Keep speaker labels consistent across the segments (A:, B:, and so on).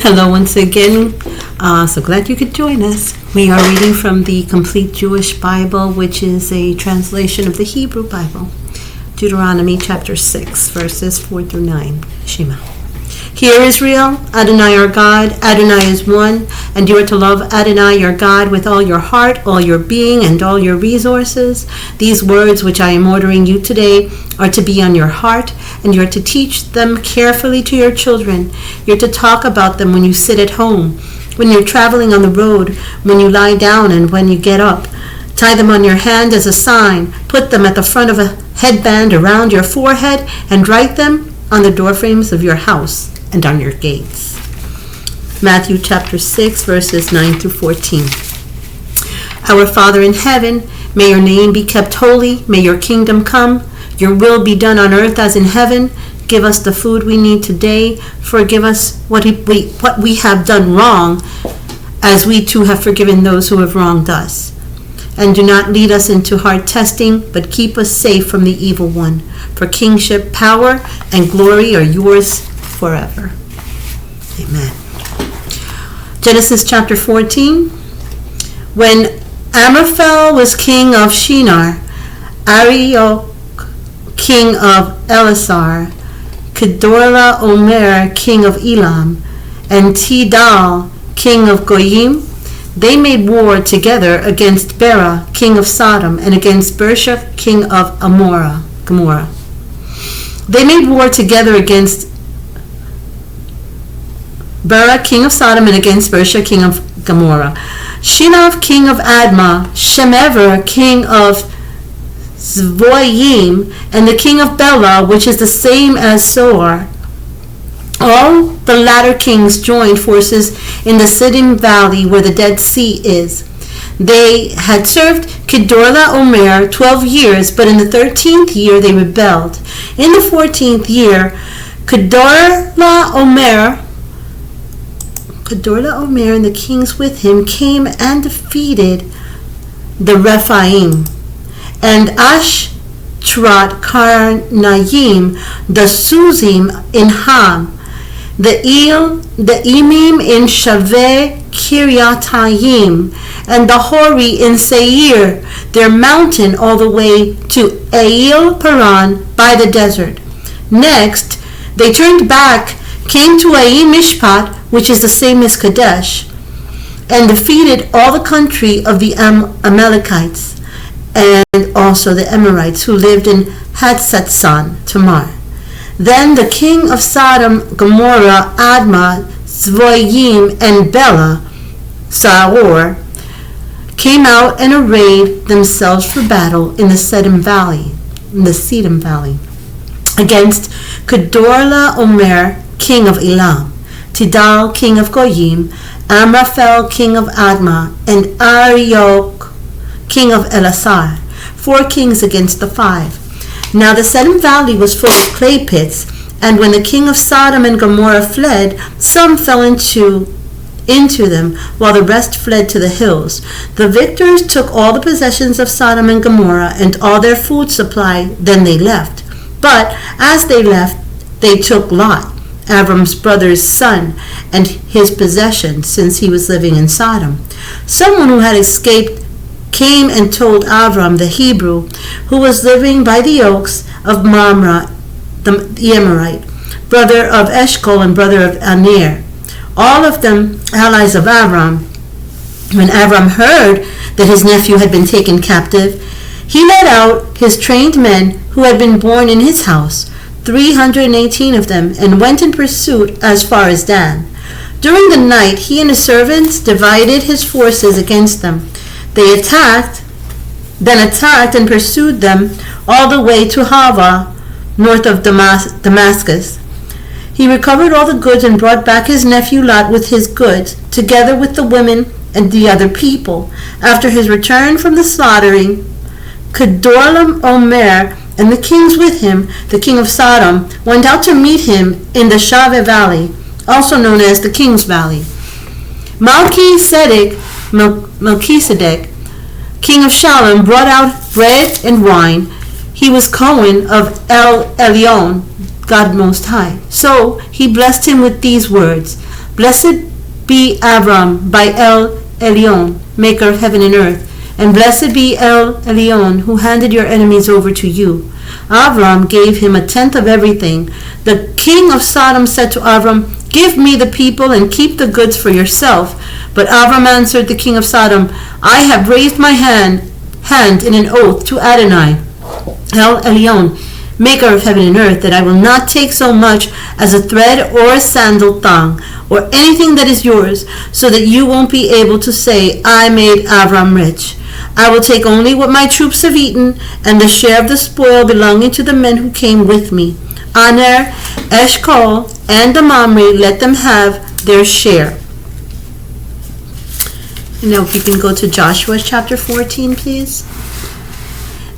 A: Hello once again. So glad you could join us. We are reading from the Complete Jewish Bible, which is a translation of the Hebrew Bible. Deuteronomy chapter 6, verses 4 through 9. Shema. Hear, Israel, Adonai our God, Adonai is one, and you are to love Adonai your God with all your heart, all your being, and all your resources. These words which I am ordering you today are to be on your heart, and you are to teach them carefully to your children. You are to talk about them when you sit at home, when you're traveling on the road, when you lie down, and when you get up. Tie them on your hand as a sign. Put them at the front of a headband around your forehead, and write them on the doorframes of your house and on your gates. Matthew chapter 6, verses 9 through 14. Our Father in heaven, may your name be kept holy. May your kingdom come. Your will be done on earth as in heaven. Give us the food we need today. Forgive us what we have done wrong, as we too have forgiven those who have wronged us. And do not lead us into hard testing, but keep us safe from the evil one. For kingship, power, and glory are yours forever. Amen. Genesis chapter 14. When Amraphel was king of Shinar, Arioch king of Elasar, Kedorla Omer king of Elam, and Tidal king of Goyim, they made war together against Bera king of Sodom and against Bersha king of Gomorrah. They made war together against Bera king of Sodom and against Bersha king of Gomorrah. Shinav king of Admah, Shemever king of Zvoyim, and the king of Bela, which is the same as Soar. All the latter kings joined forces in the Siddim valley where the Dead Sea is. They had served Kedorla Omer 12 years, but in the 13th year they rebelled. In the 14th year, Kedorla Omer and the kings with him came and defeated the Rephaim, and Ashtrot Karnaim, the Suzim in Ham, the Emim in Shaveh Kiryatayim, and the Hori in Seir, their mountain all the way to Eil Paran by the desert. Next, they turned back, came to Ai Mishpat, which is the same as Kadesh, and defeated all the country of the Amalekites, and also the Amorites who lived in Hatzatzon, Tamar. Then the king of Sodom, Gomorrah, Admah, Zvoyim, and Bela, Saor, came out and arrayed themselves for battle in the Siddim Valley, against Kedorla Omer, king of Elam, Tidal, king of Goyim, Amraphel, king of Admah, and Arioch, king of Elasar, 4 kings against the 5. Now the Siddim valley was full of clay pits, and when the king of Sodom and Gomorrah fled, some fell into them, while the rest fled to the hills. The victors took all the possessions of Sodom and Gomorrah and all their food supply, then they left. But as they left, they took Lot, Avram's brother's son, and his possessions, since he was living in Sodom. Someone who had escaped came and told Avram the Hebrew, who was living by the oaks of Mamre, the Amorite, brother of Eshcol and brother of Aner, all of them allies of Avram. When Avram heard that his nephew had been taken captive, he led out his trained men who had been born in his house, 318 of them, and went in pursuit as far as Dan. During the night he and his servants divided his forces against them. They attacked and pursued them all the way to Hava, north of Damascus. He recovered all the goods and brought back his nephew Lot with his goods, together with the women and the other people. After his return from the slaughtering, Kedorla Omer and the kings with him, the king of Sodom, went out to meet him in the Shaveh Valley, also known as the King's Valley. Melchizedek, king of Shalom, brought out bread and wine. He was Cohen of El Elyon, God Most High. So he blessed him with these words: Blessed be Avram by El Elyon, maker of heaven and earth. And blessed be El Elyon, who handed your enemies over to you. Avram gave him 1/10 of everything. The king of Sodom said to Avram, give me the people and keep the goods for yourself. But Avram answered the king of Sodom, I have raised my hand in an oath to Adonai, El Elyon, maker of heaven and earth, that I will not take so much as a thread or a sandal thong, or anything that is yours, so that you won't be able to say, I made Avram rich. I will take only what my troops have eaten, and the share of the spoil belonging to the men who came with me. Aner, Eshcol, and the Mamre, let them have their share. Now if you can go to Joshua chapter 14, please.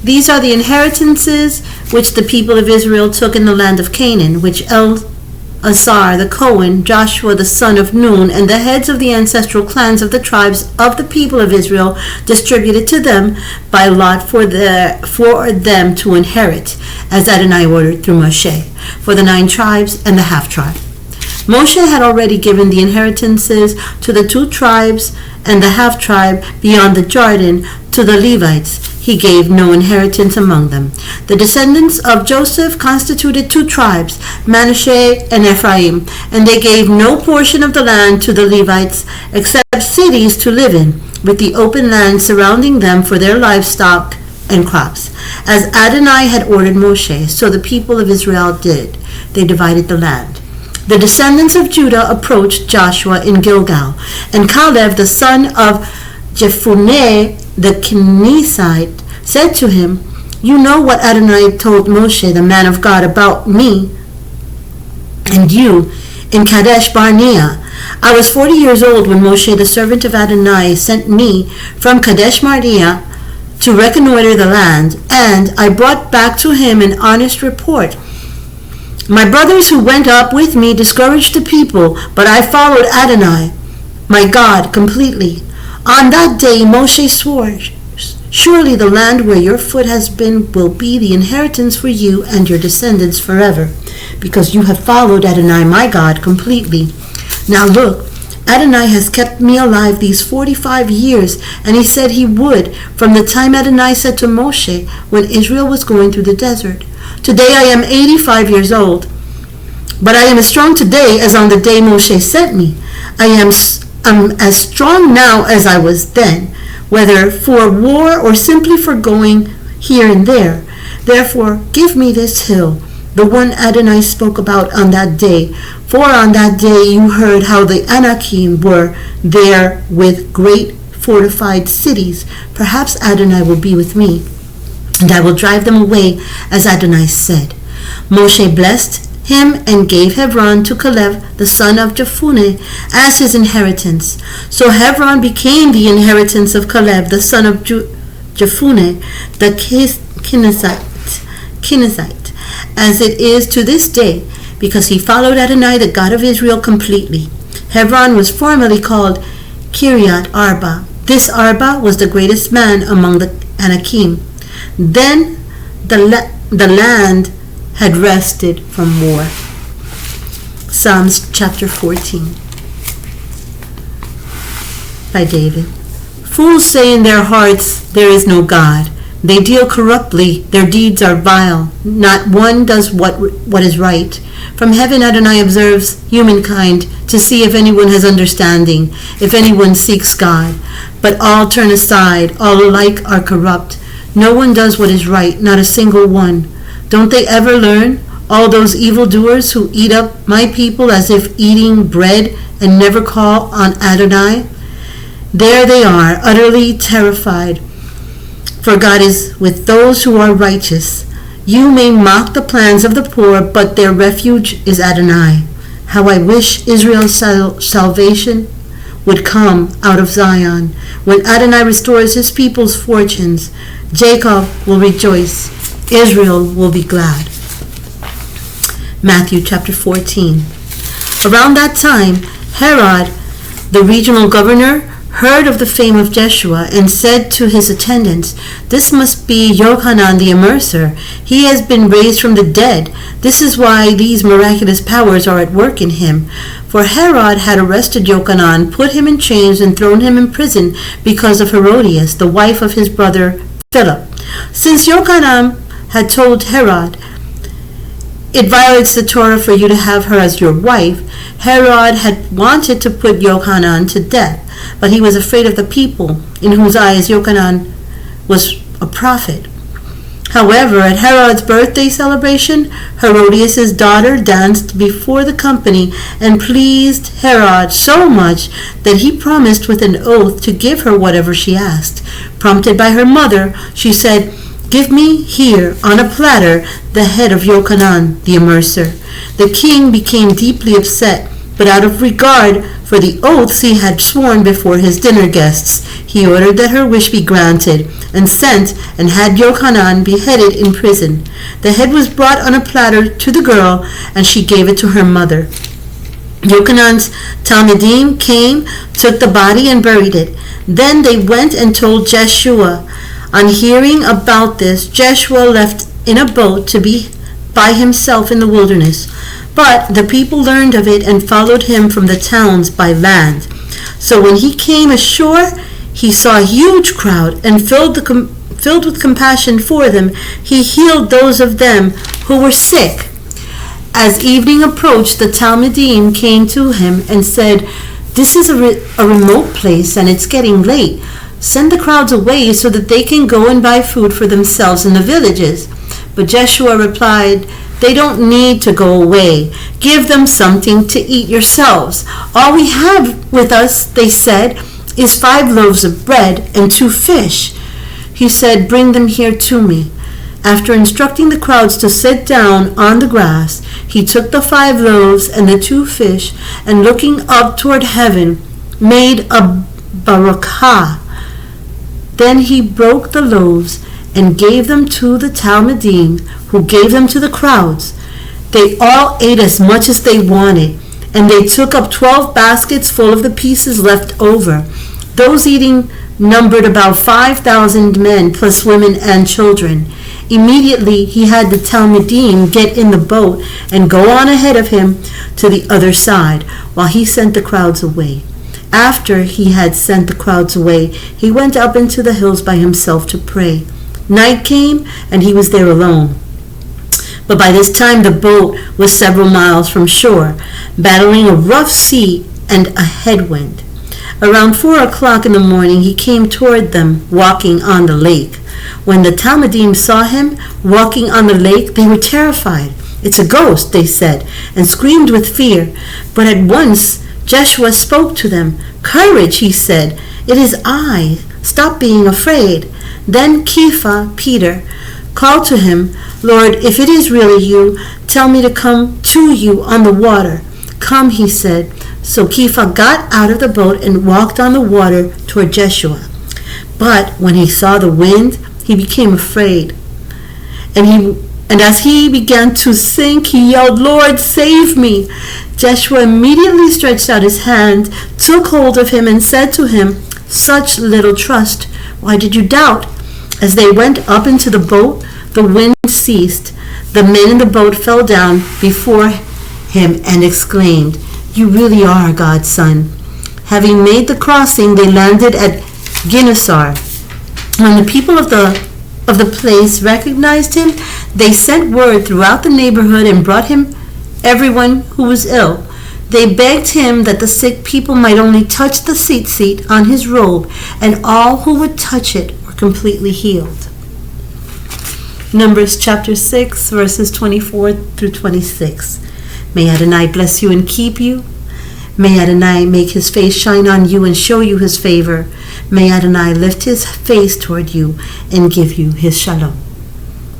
A: These are the inheritances which the people of Israel took in the land of Canaan, which Eleazar the Cohen, Joshua the son of Nun, and the heads of the ancestral clans of the tribes of the people of Israel distributed to them by lot for them to inherit, as Adonai ordered through Moshe, for the 9 tribes and the half-tribe. Moshe had already given the inheritances to the 2 tribes and the half-tribe beyond the Jordan to the Levites. He gave no inheritance among them. The descendants of Joseph constituted 2 tribes, Manasseh and Ephraim, and they gave no portion of the land to the Levites except cities to live in, with the open land surrounding them for their livestock and crops. As Adonai had ordered Moshe, so the people of Israel did. They divided the land. The descendants of Judah approached Joshua in Gilgal, and Caleb the son of Jephunneh the Kenizzite said to him, you know what Adonai told Moshe, the man of God, about me and you in Kadesh Barnea. I was 40 years old when Moshe, the servant of Adonai, sent me from Kadesh Barnea to reconnoiter the land, and I brought back to him an honest report. My brothers who went up with me discouraged the people, but I followed Adonai, my God, completely. On that day Moshe swore, surely the land where your foot has been will be the inheritance for you and your descendants forever, because you have followed Adonai, my God, completely. Now look, Adonai has kept me alive these 45 years, and he said he would, from the time Adonai said to Moshe when Israel was going through the desert. Today I am 85 years old, but I am as strong today as on the day Moshe sent me. I'm as strong now as I was then, whether for war or simply for going here and there. Therefore, give me this hill, the one Adonai spoke about on that day. For on that day you heard how the Anakim were there with great fortified cities. Perhaps Adonai will be with me, and I will drive them away, as Adonai said. Moshe blessed him and gave Hebron to Caleb the son of Jephunneh as his inheritance. So Hebron became the inheritance of Caleb the son of Jephunneh the Kenizzite, as it is to this day, because he followed Adonai the God of Israel completely. Hebron was formerly called Kiryat Arba. This Arba was the greatest man among the Anakim. Then the land had rested from war. Psalms chapter 14 by David. Fools say in their hearts, there is no God. They deal corruptly, their deeds are vile. Not one does what is right. From heaven Adonai observes humankind to see if anyone has understanding, if anyone seeks God. But all turn aside, all alike are corrupt. No one does what is right, not a single one. Don't they ever learn? All those evildoers who eat up my people as if eating bread and never call on Adonai? There they are, utterly terrified. For God is with those who are righteous. You may mock the plans of the poor, but their refuge is Adonai. How I wish Israel's salvation would come out of Zion. When Adonai restores his people's fortunes, Jacob will rejoice. Israel will be glad. Matthew chapter 14. Around that time, Herod, the regional governor, heard of the fame of Jeshua and said to his attendants, "This must be Yochanan the Immerser. He has been raised from the dead. This is why these miraculous powers are at work in him." For Herod had arrested Yochanan, put him in chains, and thrown him in prison because of Herodias, the wife of his brother Philip. Since Yochanan had told Herod, "It violates the Torah for you to have her as your wife," Herod had wanted to put Yochanan to death, but he was afraid of the people, in whose eyes Yochanan was a prophet. However, at Herod's birthday celebration, Herodias' daughter danced before the company and pleased Herod so much that he promised with an oath to give her whatever she asked. Prompted by her mother, she said, "Give me here on a platter the head of Yochanan the Immerser." The king became deeply upset, but out of regard for the oaths he had sworn before his dinner guests, he ordered that her wish be granted, and sent and had Yochanan beheaded in prison. The head was brought on a platter to the girl, and she gave it to her mother. Yochanan's Talmidim came, took the body, and buried it. Then they went and told Jeshua. On hearing about this, Jeshua left in a boat to be by himself in the wilderness. But the people learned of it and followed him from the towns by land. So when he came ashore, he saw a huge crowd, and filled with compassion for them, he healed those of them who were sick. As evening approached, the Talmidim came to him and said, "This is a remote place, and it's getting late. Send the crowds away so that they can go and buy food for themselves in the villages." But Jeshua replied, "They don't need to go away. Give them something to eat yourselves. All we have with us," they said, "is 5 loaves of bread and 2 fish." He said, "Bring them here to me." After instructing the crowds to sit down on the grass, he took the 5 loaves and the 2 fish, and looking up toward heaven, made a barakah. Then he broke the loaves and gave them to the Talmidim, who gave them to the crowds. They all ate as much as they wanted, and they took up 12 baskets full of the pieces left over. Those eating numbered about 5,000 men, plus women and children. Immediately he had the Talmidim get in the boat and go on ahead of him to the other side, while he sent the crowds away. After he had sent the crowds away, he went up into the hills by himself to pray. Night came, and he was there alone. But by this time the boat was several miles from shore, battling a rough sea and a headwind. Around 4 o'clock in the morning he came toward them, walking on the lake. When the Talmidim saw him walking on the lake, they were terrified. "It's a ghost," they said, and screamed with fear. But at once Jeshua spoke to them. "Courage," he said. "It is I. Stop being afraid." Then Kepha, Peter, called to him, "Lord, if it is really you, tell me to come to you on the water." "Come," he said. So Kepha got out of the boat and walked on the water toward Jeshua. But when he saw the wind, he became afraid. And as he began to sink, he yelled, "Lord, save me!" Jeshua immediately stretched out his hand, took hold of him, and said to him, "Such little trust, why did you doubt?" As they went up into the boat, the wind ceased. The men in the boat fell down before him and exclaimed, "You really are God's son." Having made the crossing, they landed at Gennesaret. When the people of the place recognized him, they sent word throughout the neighborhood and brought him everyone who was ill. They begged him that the sick people might only touch the tzitzit on his robe, and all who would touch it were completely healed. Numbers chapter 6, verses 24 through 26. May Adonai bless you and keep you. May Adonai make his face shine on you and show you his favor. May Adonai lift his face toward you and give you his shalom.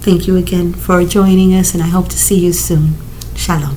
A: Thank you again for joining us, and I hope to see you soon. Shalom.